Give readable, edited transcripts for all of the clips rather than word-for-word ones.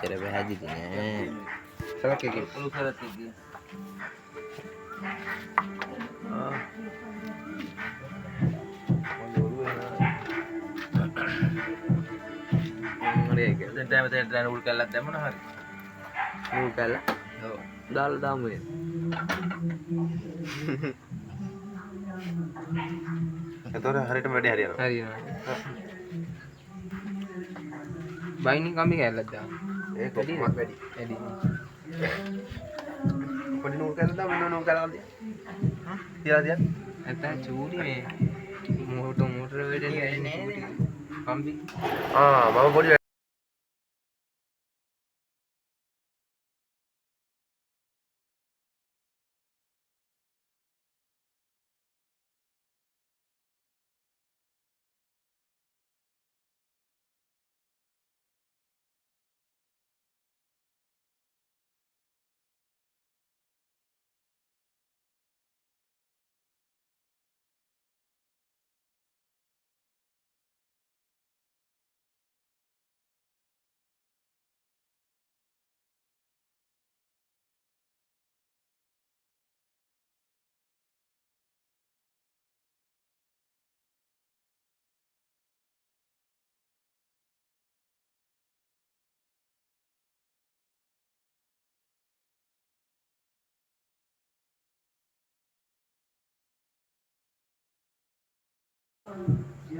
එච්චර පැහැදිලි නෑ. සලක් එකේ පුළු කරත් එකේ. දැන් තැන උල් කැල්ලක් දැම්මම හරි. නූල් කැල්ල ඔව්. දාලා දාමු එහෙනම්. එතකොට හරියටම වැඩේ හරියනවා. හරියනවා. බයිනින් කම්බි කැල්ලක් දාන්න. ඒක කොහොමද වැඩි? වැඩි. පොඩි නූල් කැල්ල දාන්න වෙන නූල් කැල්ල දියා. තියලා දියා. නැත්නම් චූටි මේ මෝටර වෙඩනේ කම්බි. මම පොඩි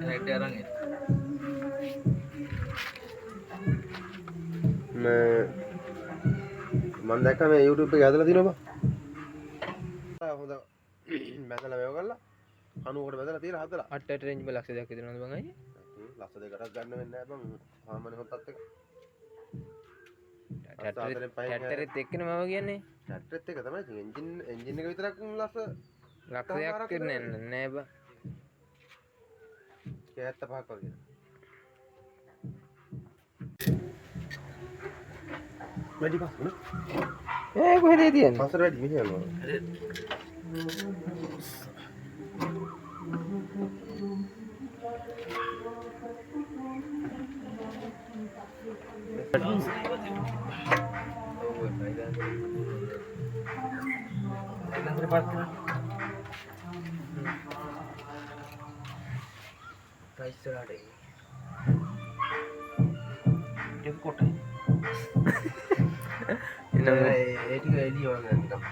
රෙඩ් අරන් එන්න. මම දැක්ක මේ YouTube එකේ ඇදලා තිනවා බා. හොඳ මැදලා මේව කරලා කණුවකට බැදලා තියලා හදලා. අටට රේන්ජ් බ ලක්ෂ දෙකක් දෙනවද බං අයියේ? ලක්ෂ දෙකටත් ගන්න වෙන්නේ නැහැ බං. සාමාන්‍ය හොත්තත් එක. ටැක්ටරෙත් එක්කනේ මම කියන්නේ. ට්‍රැක්ටරෙත් එක තමයි එන්ජින් එක විතරක් ලක්ෂයක් කරන්නේ නෑ බං. 75ක් වගේ. වැඩි පස් නේ? කොහෙද තියන්නේ? පස්සට වැඩි මිනිහනවා. ඒක කොටයි. එනම ඒ ටික එළිය වගේ නිකන්.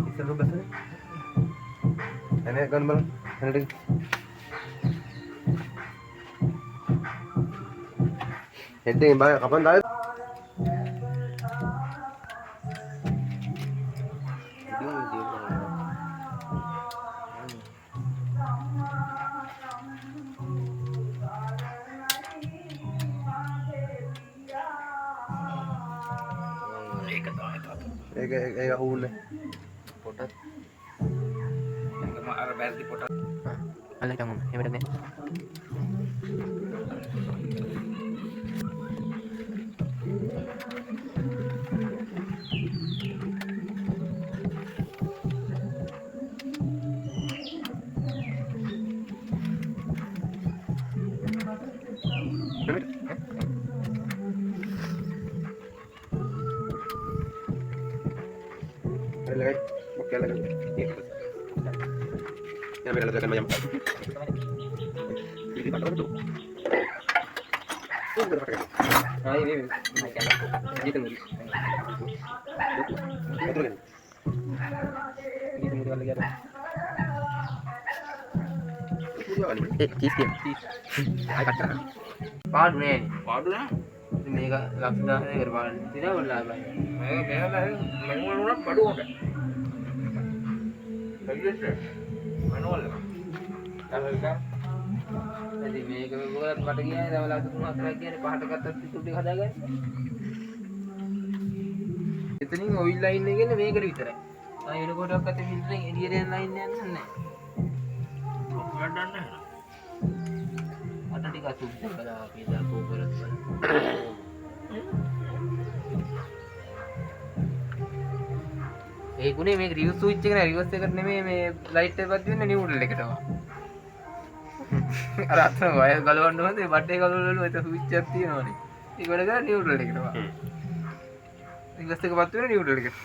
ඉස්සරහ බස්නේ. එනේ ගන්න බලන්න. එනට. හෙඩ්ඩෙන් බය කපන් දාලා. ඒක හුන්නේ පොටත්. එකම අර බැරදි පොටත්. අල්ල ගමු. එහෙමද නේ? පාඩු නෑනේ. පාඩු නෑ. මේක ලක්ෂ 1000කට පාඩු තියලා ඔල්ලාබයි. මේක මැනුවල් උනත් බඩු හොඳයි. කලියට මැනුවල් එක. ඉතින් මේක මොකද මට කියන්නේ තව ලක්ෂ 3-4ක් කියන්නේ පහට ගත්තත් පිටු ටික හදාගන්න. එතනින් ඔයිල් ලයින් එක කියන්නේ මේකට විතරයි. ආයෙ වෙන කොටක් අතේ මිල්ලෙන් එළියට යන ලයින් යන්නේ නැහැ. වැඩක් නැහැ. අත ටික සුද්ධ කළා අපි දාපෝ කරත් බලන්න. ඒකුනේ මේක රිවර්ස් ස්විච් එක නෑ රිවර්ස් එකට නෙමෙයි මේ ලයිට් එකපත් වෙන්නේ නියුට්‍රල් එකට. අර අතන වයර් ගලවන්න ඕනේ බටේ ගලවලු එතන ස්විච් එකක් තියෙනවනේ. ඒක වැඩ කරලා නියුට්‍රල් එකට වා. රිවර්ස් එක පත් වෙන නියුට්‍රල් එකට.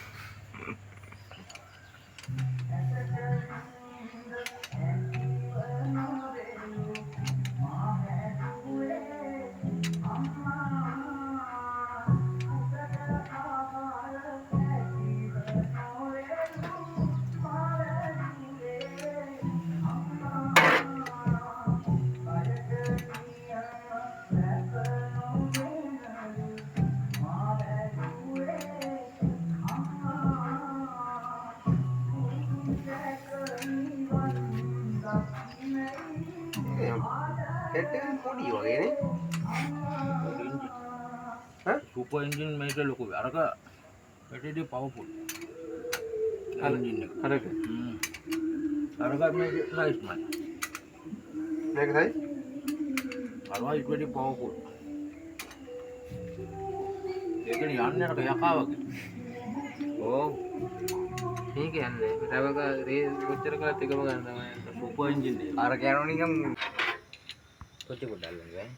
හෙඩ් එක පොඩි වගේනේ. සුපර් එන්ජින් මේක ලොකුයි. අරක පැටේදී පවර්ෆුල්. එන්ජින් එක. හරිද? අරක මේක සයිස් මයි. මේක සයි අරවා ඊට වැඩි පවර්ෆුල්. ඒකනේ යන්නේ අර යකා වගේ. ඕ. මේක යන්නේ. ඩ්‍රයිවර් එක රේ කොච්චර කරත් එකම ගන්න තමයි. සුපර් එන්ජින් එක. අර කෑනෝ නිකන් කොච්චර කොටල්ලන්නේ.